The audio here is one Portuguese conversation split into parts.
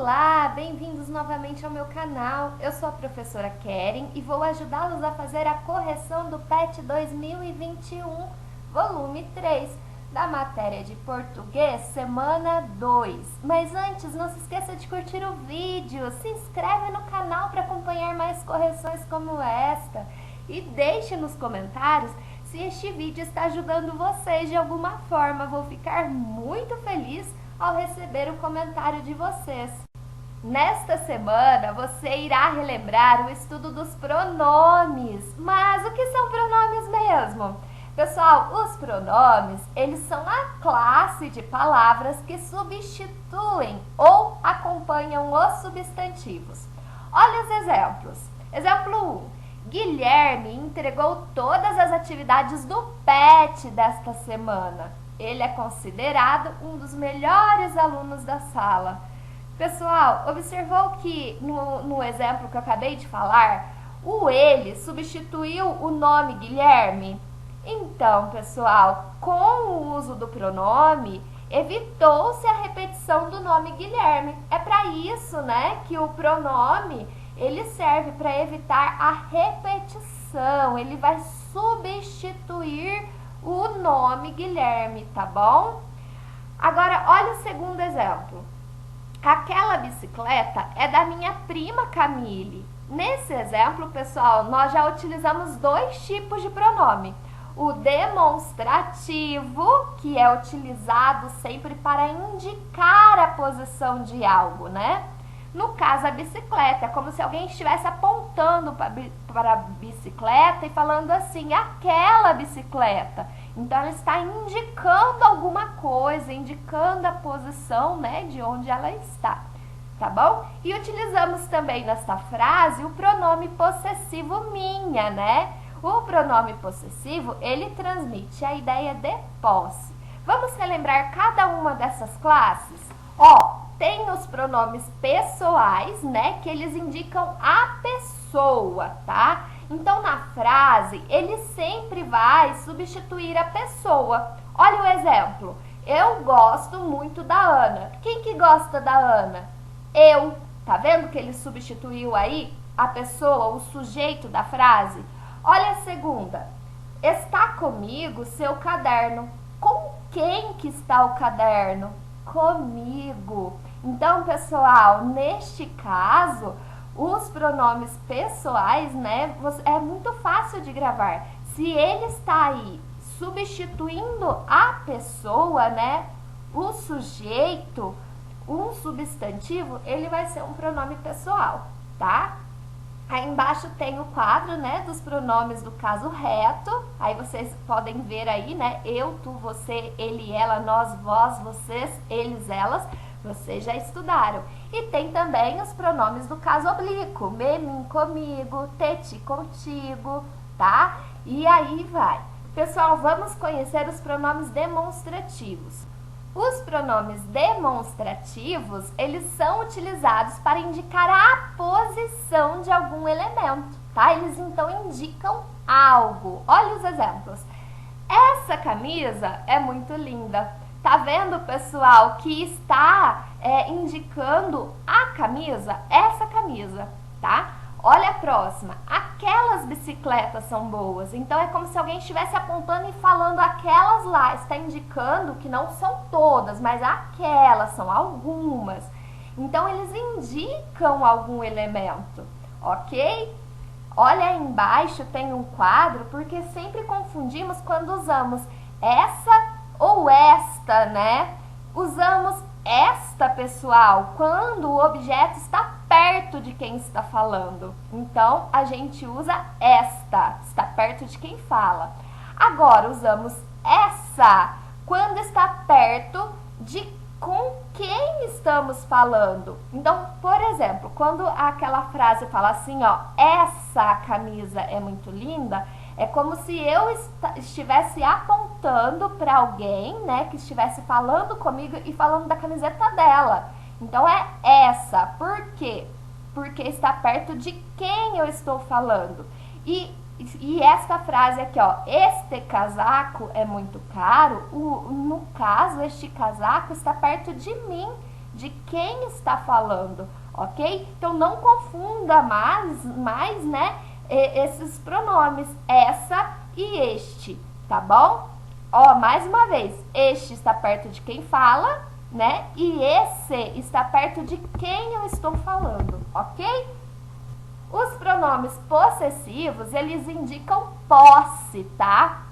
Olá, bem-vindos novamente ao meu canal. Eu sou a professora Keren e vou ajudá-los a fazer a correção do PET 2021, volume 3, da matéria de português, semana 2. Mas antes, não se esqueça de curtir o vídeo, se inscreve no canal para acompanhar mais correções como esta e deixe nos comentários se este vídeo está ajudando vocês de alguma forma. Vou ficar muito feliz ao receber o comentário de vocês. Nesta semana, você irá relembrar o estudo dos pronomes. Mas o que são pronomes mesmo? Pessoal, os pronomes, eles são a classe de palavras que substituem ou acompanham os substantivos. Olha os exemplos. Exemplo 1. Guilherme entregou todas as atividades do PET desta semana. Ele é considerado um dos melhores alunos da sala. Pessoal, observou que no exemplo que eu acabei de falar, o ele substituiu o nome Guilherme? Então, pessoal, com o uso do pronome, evitou-se a repetição do nome Guilherme. É para isso, né, que o pronome ele serve para evitar a repetição. Ele vai substituir o nome Guilherme, tá bom? Agora, olha o segundo exemplo. Aquela bicicleta é da minha prima Camille. Nesse exemplo, pessoal, nós já utilizamos dois tipos de pronome. O demonstrativo, que é utilizado sempre para indicar a posição de algo, né? No caso, a bicicleta, é como se alguém estivesse apontando para a bicicleta e falando assim, aquela bicicleta. Então, ela está indicando alguma coisa, indicando a posição, né, de onde ela está, tá bom? E utilizamos também nesta frase o pronome possessivo minha, né? O pronome possessivo, ele transmite a ideia de posse. Vamos relembrar cada uma dessas classes? Tem os pronomes pessoais, né, que eles indicam a pessoa, tá? Então, na frase, ele sempre vai substituir a pessoa. Olha o exemplo. Eu gosto muito da Ana. Quem que gosta da Ana? Eu. Tá vendo que ele substituiu aí a pessoa, o sujeito da frase? Olha a segunda. Está comigo seu caderno. Com quem que está o caderno? Comigo. Então, pessoal, neste caso, os pronomes pessoais, né, é muito fácil de gravar. Se ele está aí substituindo a pessoa, né, o sujeito, um substantivo, ele vai ser um pronome pessoal, tá? Aí embaixo tem o quadro, né, dos pronomes do caso reto. Aí vocês podem ver aí, né, eu, tu, você, ele, ela, nós, vós, vocês, eles, elas. Vocês já estudaram. E tem também os pronomes do caso oblíquo. Me, mim, comigo, te, ti, contigo, tá? E aí vai. Pessoal, vamos conhecer os pronomes demonstrativos. Os pronomes demonstrativos, eles são utilizados para indicar a posição de algum elemento, tá? Eles então indicam algo. Olha os exemplos. Essa camisa é muito linda. Tá vendo, pessoal, que está indicando a camisa? Essa camisa, tá? Olha a próxima. Aquelas bicicletas são boas. Então, é como se alguém estivesse apontando e falando aquelas lá. Está indicando que não são todas, mas aquelas são algumas. Então, eles indicam algum elemento, ok? Olha aí embaixo, tem um quadro, porque sempre confundimos quando usamos essa ou esta, né? Usamos esta, pessoal, quando o objeto está perto de quem está falando. Então, a gente usa esta, está perto de quem fala. Agora, usamos essa, quando está perto de com quem estamos falando. Então, por exemplo, quando aquela frase fala assim, ó, essa camisa é muito linda, é como se eu estivesse apontando para alguém, né, que estivesse falando comigo e falando da camiseta dela. Então, é essa. Por quê? Porque está perto de quem eu estou falando. E esta frase aqui, ó, este casaco é muito caro, no caso, este casaco está perto de mim, de quem está falando, ok? Então, não confunda mais, né, esses pronomes, essa e este, tá bom? Ó, mais uma vez, este está perto de quem fala, né? E esse está perto de quem eu estou falando, ok? Os pronomes possessivos, eles indicam posse, tá?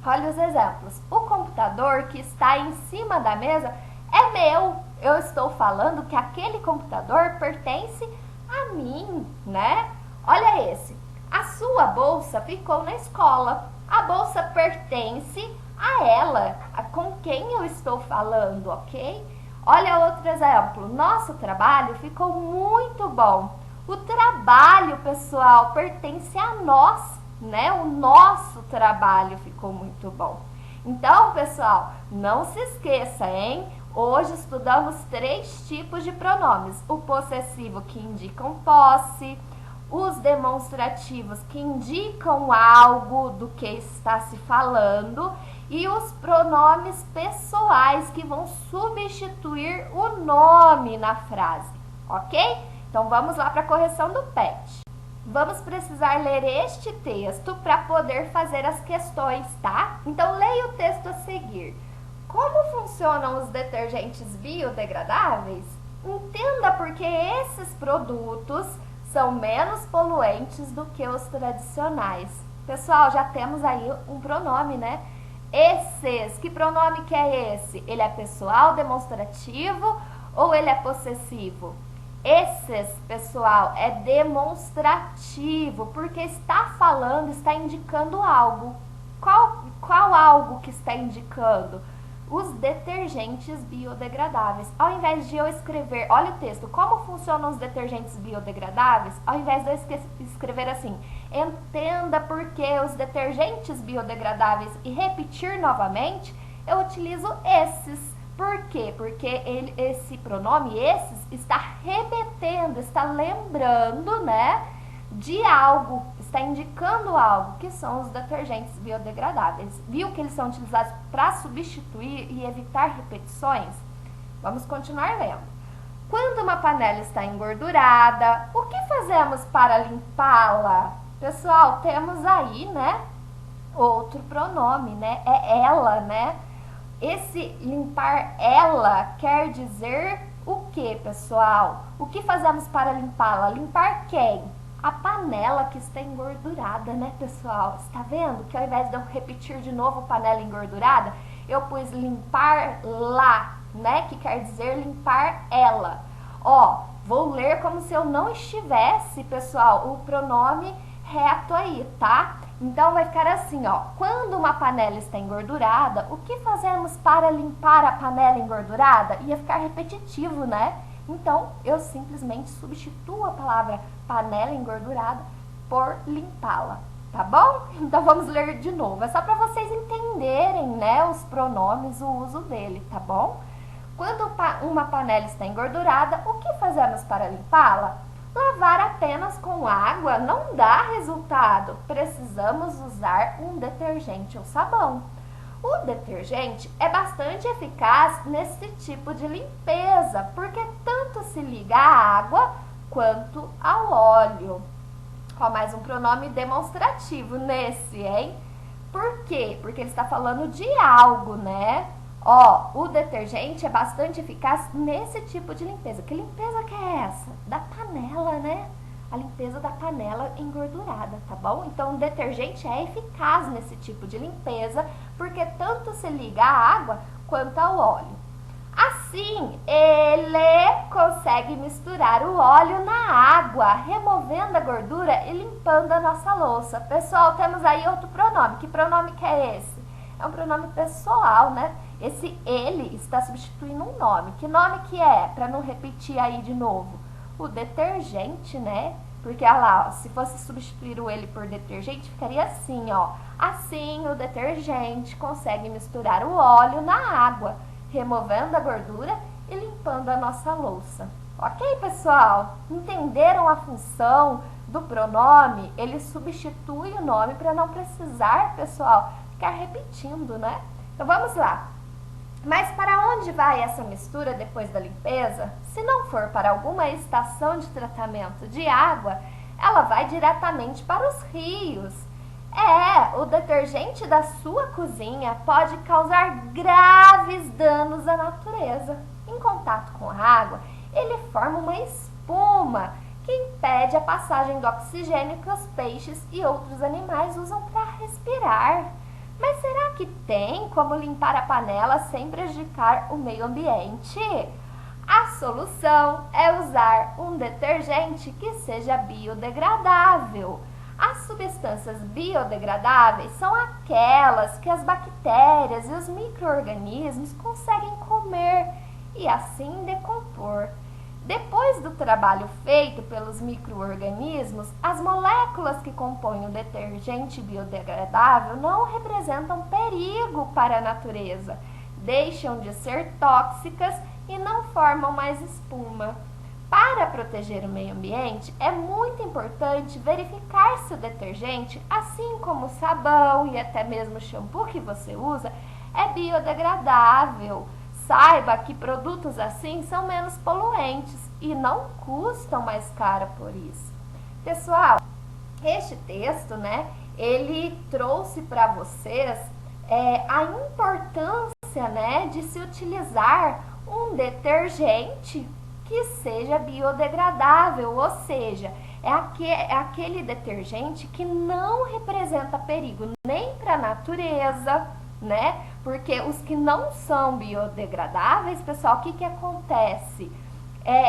Olha os exemplos. O computador que está em cima da mesa é meu. Eu estou falando que aquele computador pertence a mim, né? Olha esse. A sua bolsa ficou na escola. A bolsa pertence a ela, com quem eu estou falando, ok? Olha outro exemplo. Nosso trabalho ficou muito bom. O trabalho, pessoal, pertence a nós, né? O nosso trabalho ficou muito bom. Então, pessoal, não se esqueça, hein? Hoje estudamos 3 tipos de pronomes. O possessivo, que indicam posse, os demonstrativos, que indicam algo do que está se falando, e os pronomes pessoais, que vão substituir o nome na frase, ok? Então, vamos lá para a correção do PET. Vamos precisar ler este texto para poder fazer as questões, tá? Então, leia o texto a seguir. Como funcionam os detergentes biodegradáveis? Entenda por que esses produtos são menos poluentes do que os tradicionais. Pessoal, já temos aí um pronome, né? Esses, que pronome que é esse? Ele é pessoal, demonstrativo ou ele é possessivo? Esses, pessoal, é demonstrativo, porque está falando, está indicando algo. Qual algo que está indicando? Os detergentes biodegradáveis. Ao invés de eu escrever, olha o texto, como funcionam os detergentes biodegradáveis? Ao invés de eu escrever assim, entenda por que os detergentes biodegradáveis e repetir novamente, eu utilizo esses. Por quê? Porque esse pronome, esses, está remetendo, está lembrando, né, de algo, está indicando algo, que são os detergentes biodegradáveis. Viu que eles são utilizados para substituir e evitar repetições? Vamos continuar lendo. Quando uma panela está engordurada, o que fazemos para limpá-la? Pessoal, temos aí, né, outro pronome, né, é ela, né? Esse limpar ela quer dizer o que, pessoal? O que fazemos para limpá-la? Limpar quem? A panela que está engordurada, né, pessoal? Está vendo que ao invés de eu repetir de novo panela engordurada, eu pus limpar lá, né, que quer dizer limpar ela. Ó, vou ler como se eu não estivesse, pessoal, o pronome reto aí, tá? Então, vai ficar assim, ó. Quando uma panela está engordurada, o que fazemos para limpar a panela engordurada? Ia ficar repetitivo, né? Então, eu simplesmente substituo a palavra panela engordurada por limpá-la, tá bom? Então, vamos ler de novo. É só para vocês entenderem, né, os pronomes, o uso dele, tá bom? Quando uma panela está engordurada, o que fazemos para limpá-la? Lavar apenas com água não dá resultado. Precisamos usar um detergente ou sabão. O detergente é bastante eficaz nesse tipo de limpeza, porque tanto se liga à água quanto ao óleo. Ó, mais um pronome demonstrativo nesse, hein? Por quê? Porque ele está falando de algo, né? Ó, o detergente é bastante eficaz nesse tipo de limpeza. Que limpeza que é essa? Da panela, né? A limpeza da panela engordurada, tá bom? Então, o detergente é eficaz nesse tipo de limpeza, porque tanto se liga à água quanto ao óleo. Assim, ele consegue misturar o óleo na água, removendo a gordura e limpando a nossa louça. Pessoal, temos aí outro pronome. Que pronome que é esse? É um pronome pessoal, né? Esse ele está substituindo um nome. Que nome que é? Para não repetir aí de novo. O detergente, né? Porque, olha lá, ó, se fosse substituir o ele por detergente, ficaria assim, ó. Assim, o detergente consegue misturar o óleo na água, removendo a gordura e limpando a nossa louça. Ok, pessoal? Entenderam a função do pronome? Ele substitui o nome para não precisar, pessoal, ficar repetindo, né? Então, vamos lá. Mas para onde vai essa mistura depois da limpeza? Se não for para alguma estação de tratamento de água, ela vai diretamente para os rios. O detergente da sua cozinha pode causar graves danos à natureza. Em contato com a água, ele forma uma espuma que impede a passagem do oxigênio que os peixes e outros animais usam para respirar. Mas será que tem como limpar a panela sem prejudicar o meio ambiente? A solução é usar um detergente que seja biodegradável. As substâncias biodegradáveis são aquelas que as bactérias e os micro-organismos conseguem comer e assim decompor. Depois do trabalho feito pelos micro-organismos, as moléculas que compõem o detergente biodegradável não representam perigo para a natureza, deixam de ser tóxicas e não formam mais espuma. Para proteger o meio ambiente, é muito importante verificar se o detergente, assim como o sabão e até mesmo o shampoo que você usa, é biodegradável. Saiba que produtos assim são menos poluentes e não custam mais caro por isso. Pessoal, este texto, ele trouxe para vocês a importância, de se utilizar um detergente que seja biodegradável, ou seja, é aquele detergente que não representa perigo nem para a natureza, porque os que não são biodegradáveis, pessoal, o que acontece?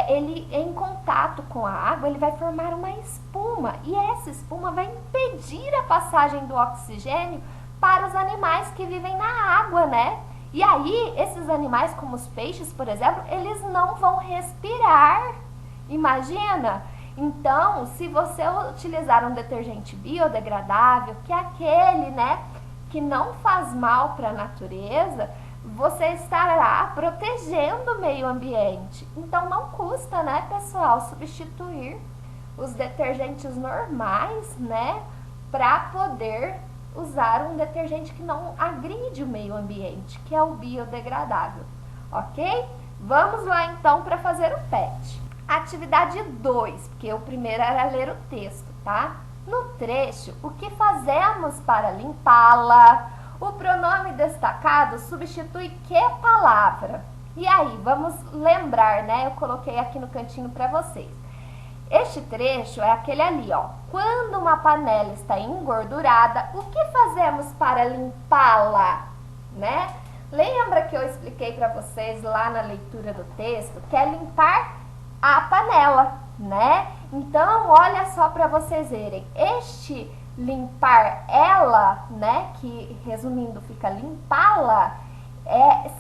Ele em contato com a água, ele vai formar uma espuma e essa espuma vai impedir a passagem do oxigênio para os animais que vivem na água, E aí, esses animais, como os peixes, por exemplo, eles não vão respirar. Imagina? Então, se você utilizar um detergente biodegradável, que é aquele, que não faz mal para a natureza, você estará protegendo o meio ambiente. Então, não custa, pessoal, substituir os detergentes normais, para poder usar um detergente que não agride o meio ambiente, que é o biodegradável, ok? Vamos lá então para fazer o PET. Atividade 2, porque o primeiro era ler o texto, tá? No trecho, o que fazemos para limpá-la? O pronome destacado substitui que palavra? E aí, vamos lembrar, Eu coloquei aqui no cantinho para vocês. Este trecho é aquele ali, ó. Quando uma panela está engordurada, o que fazemos para limpá-la, Lembra que eu expliquei para vocês lá na leitura do texto que é limpar a panela, Então, olha só para vocês verem. Este limpar ela, que resumindo fica limpá-la,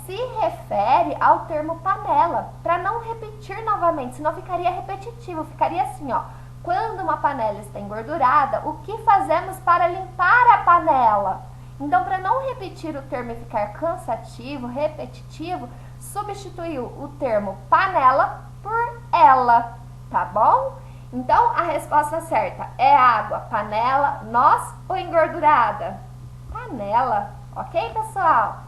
se refere ao termo panela, para não repetir novamente, senão ficaria repetitivo, ficaria assim, ó. Quando uma panela está engordurada, o que fazemos para limpar a panela? Então, para não repetir o termo e ficar cansativo, repetitivo, substituiu o termo panela por ela, tá bom? Então, a resposta certa é água, panela, nós ou engordurada? Panela, ok, pessoal?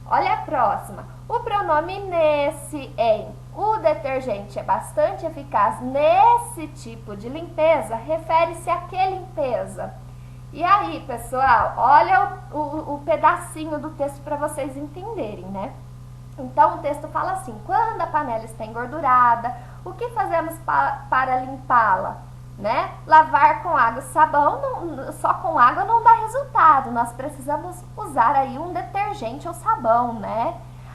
Olha a próxima. O pronome nesse em o detergente é bastante eficaz nesse tipo de limpeza refere-se a que limpeza? E aí, pessoal, olha o pedacinho do texto para vocês entenderem, Então, o texto fala assim, quando a panela está engordurada, o que fazemos para limpá-la? Lavar com água e sabão, só com água não dá resultado, nós precisamos usar aí um detergente ou sabão,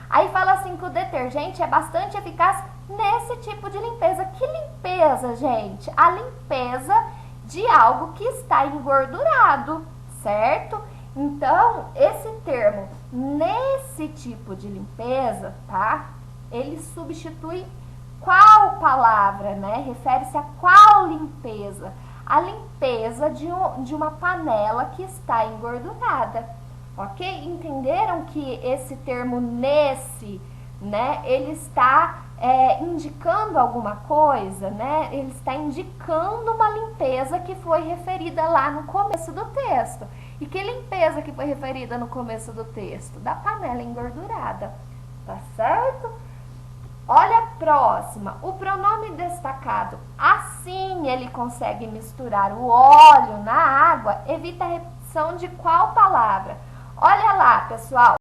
Aí fala assim que o detergente é bastante eficaz nesse tipo de limpeza. Que limpeza, gente? A limpeza de algo que está engordurado, certo? Então, esse termo, nesse tipo de limpeza, tá? Ele substitui qual palavra, Refere-se a qual limpeza? A limpeza de uma panela que está engordurada, ok? Entenderam que esse termo nesse, ele está indicando alguma coisa, Ele está indicando uma limpeza que foi referida lá no começo do texto. E que limpeza que foi referida no começo do texto? Da panela engordurada, tá certo? Olha a próxima, o pronome destacado, assim ele consegue misturar o óleo na água, evita a repetição de qual palavra? Olha lá, pessoal,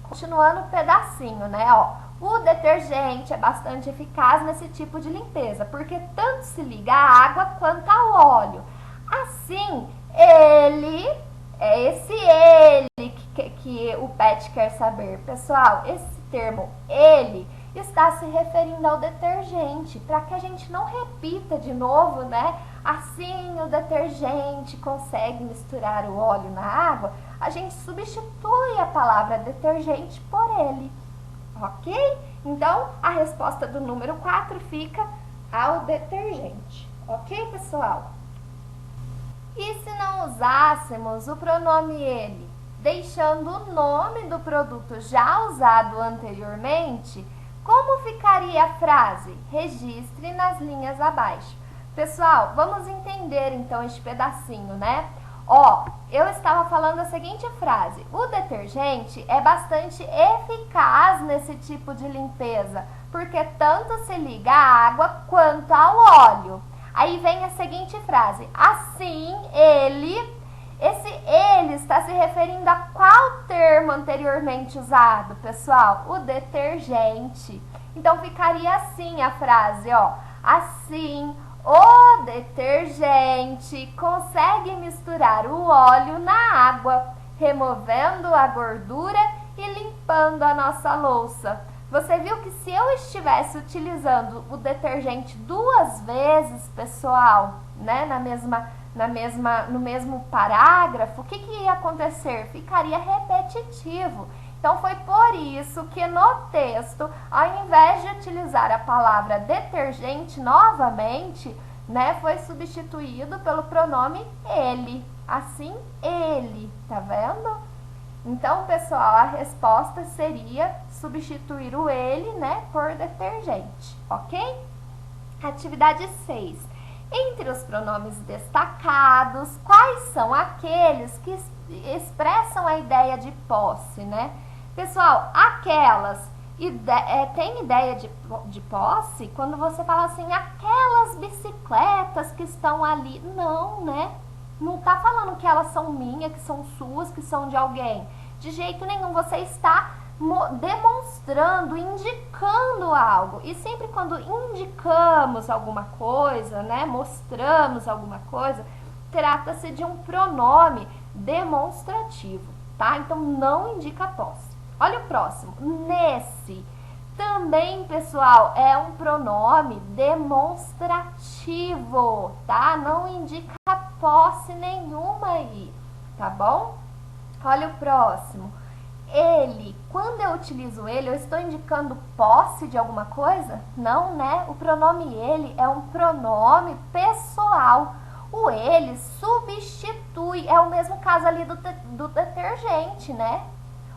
continuando o pedacinho, né, ó. O detergente é bastante eficaz nesse tipo de limpeza, porque tanto se liga à água quanto ao óleo. Assim, ele, é esse ele que o Pet quer saber. Pessoal, esse termo ele está se referindo ao detergente, para que a gente não repita de novo, né? Assim o detergente consegue misturar o óleo na água, a gente substitui a palavra detergente por ele, ok? Então, a resposta do número 4 fica ao detergente, ok, pessoal? E se não usássemos o pronome ele, deixando o nome do produto já usado anteriormente, como ficaria a frase? Registre nas linhas abaixo. Pessoal, vamos entender então este pedacinho, né? Ó, eu estava falando a seguinte frase: o detergente é bastante eficaz nesse tipo de limpeza, porque tanto se liga à água quanto ao óleo. Aí vem a seguinte frase: assim esse ele está se referindo a qual termo anteriormente usado, pessoal? O detergente. Então ficaria assim a frase, ó. Assim, o detergente consegue misturar o óleo na água, removendo a gordura e limpando a nossa louça. Você viu que se eu estivesse utilizando o detergente 2 vezes, pessoal, né, no mesmo parágrafo, o que ia acontecer? Ficaria repetitivo. Então, foi por isso que no texto, ao invés de utilizar a palavra detergente novamente, né, foi substituído pelo pronome ele. Assim, ele, tá vendo? Então, pessoal, a resposta seria substituir o ele, né, por detergente, ok? Atividade 6. Entre os pronomes destacados, quais são aqueles que expressam a ideia de posse, né? Pessoal, aquelas, tem ideia de posse quando você fala assim, aquelas bicicletas que estão ali. Não, né? Não tá falando que elas são minhas, que são suas, que são de alguém. De jeito nenhum, você está demonstrando, indicando algo. E sempre quando indicamos alguma coisa, né, mostramos alguma coisa, trata-se de um pronome demonstrativo, tá? Então, não indica posse. Olha o próximo. Nesse. Também, pessoal, é um pronome demonstrativo, tá? Não indica posse nenhuma aí, tá bom? Olha o próximo. Ele, quando eu utilizo ele, eu estou indicando posse de alguma coisa? Não, né? O pronome ele é um pronome pessoal. O ele substitui, é o mesmo caso ali do detergente, né?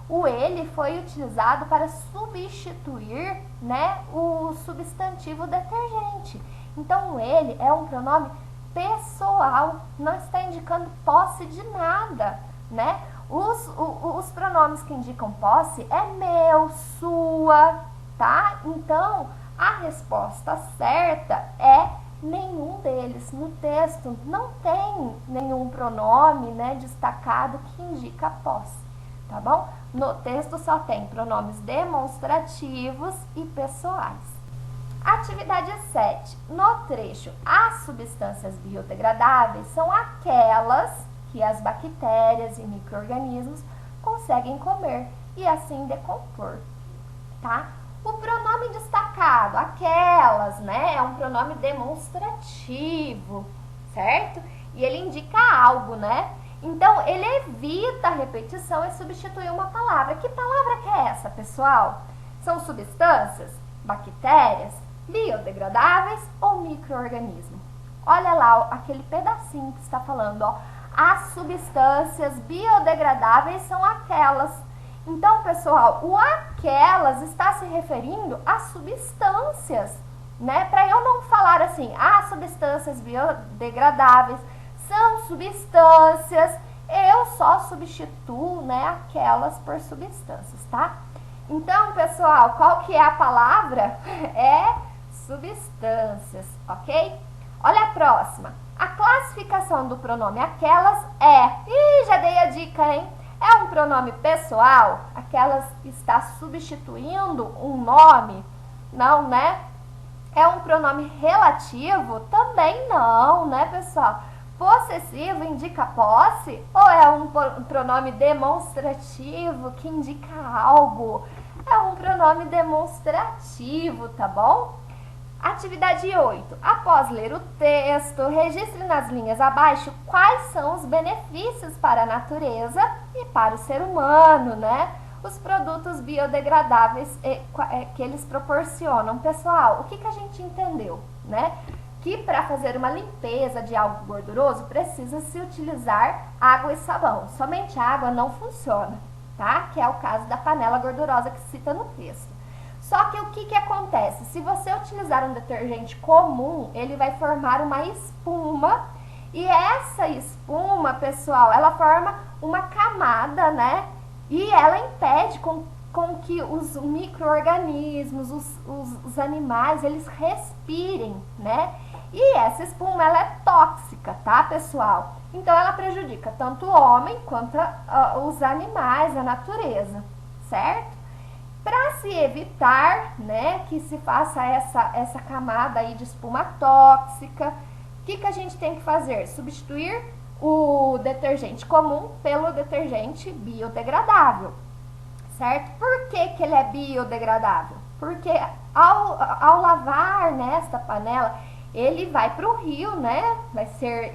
O ele foi utilizado para substituir, né, o substantivo detergente. Então, o ele é um pronome pessoal, não está indicando posse de nada, né? Os pronomes que indicam posse é meu, sua, tá? Então, a resposta certa é nenhum deles. No texto não tem nenhum pronome, né, destacado que indica posse, tá bom? No texto só tem pronomes demonstrativos e pessoais. Atividade 7. No trecho, as substâncias biodegradáveis são aquelas que as bactérias e micro-organismos conseguem comer e assim decompor, tá? O pronome destacado, aquelas, né, é um pronome demonstrativo, certo? E ele indica algo, né? Então, ele evita a repetição e substitui uma palavra. Que palavra que é essa, pessoal? São substâncias, bactérias, biodegradáveis ou micro-organismos? Olha lá aquele pedacinho que está falando, ó. As substâncias biodegradáveis são aquelas. Então, pessoal, o aquelas está se referindo a substâncias, né? Para eu não falar assim, as substâncias biodegradáveis são substâncias, eu só substituo, né, aquelas por substâncias, tá? Então, pessoal, qual que é a palavra? É substâncias, ok? Olha a próxima. A classificação do pronome aquelas é... Ih, já dei a dica, hein? É um pronome pessoal? Aquelas está substituindo um nome? Não, né? É um pronome relativo? Também não, né, pessoal? Possessivo indica posse? Ou é um pronome demonstrativo que indica algo? É um pronome demonstrativo, tá bom? Atividade 8. Após ler o texto, registre nas linhas abaixo quais são os benefícios para a natureza e para o ser humano, né? Os produtos biodegradáveis que eles proporcionam. Pessoal, o que a gente entendeu, né? Que para fazer uma limpeza de algo gorduroso precisa se utilizar água e sabão. Somente a água não funciona, tá? Que é o caso da panela gordurosa que cita no texto. Só que o que acontece? Se você utilizar um detergente comum, ele vai formar uma espuma e essa espuma, pessoal, ela forma uma camada, né? E ela impede com que os micro-organismos, os animais, eles respirem, né? E essa espuma, ela é tóxica, tá, pessoal? Então, ela prejudica tanto o homem quanto os animais, a natureza, certo? Para se evitar, né, que se faça essa camada aí de espuma tóxica, o que a gente tem que fazer? Substituir o detergente comum pelo detergente biodegradável, certo? Por que ele é biodegradável? Porque ao lavar nesta panela, ele vai para o rio, né? Vai ser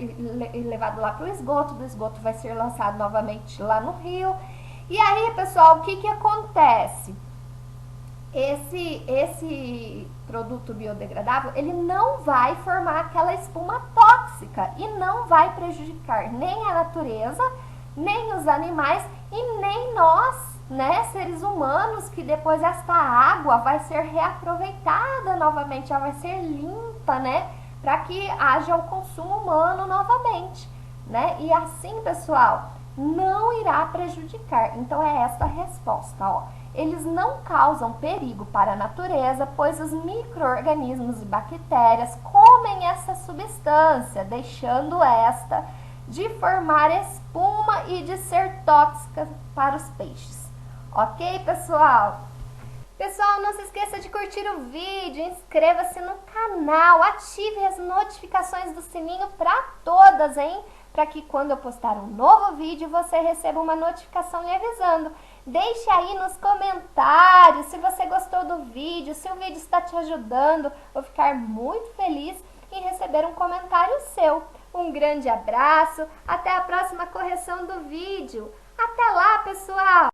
levado lá para o esgoto, do esgoto vai ser lançado novamente lá no rio. E aí, pessoal, o que acontece? Esse produto biodegradável, ele não vai formar aquela espuma tóxica e não vai prejudicar nem a natureza, nem os animais e nem nós, né, seres humanos, que depois esta água vai ser reaproveitada novamente, ela vai ser limpa, né, para que haja o consumo humano novamente, né, e assim, pessoal, não irá prejudicar. Então é essa a resposta, ó. Eles não causam perigo para a natureza, pois os micro-organismos e bactérias comem essa substância, deixando esta de formar espuma e de ser tóxica para os peixes. Ok, pessoal? Pessoal, não se esqueça de curtir o vídeo, inscreva-se no canal, ative as notificações do sininho para todas, hein? Para que quando eu postar um novo vídeo, você receba uma notificação lhe avisando. Deixe aí nos comentários se você gostou do vídeo, se o vídeo está te ajudando. Vou ficar muito feliz em receber um comentário seu. Um grande abraço, até a próxima correção do vídeo. Até lá, pessoal!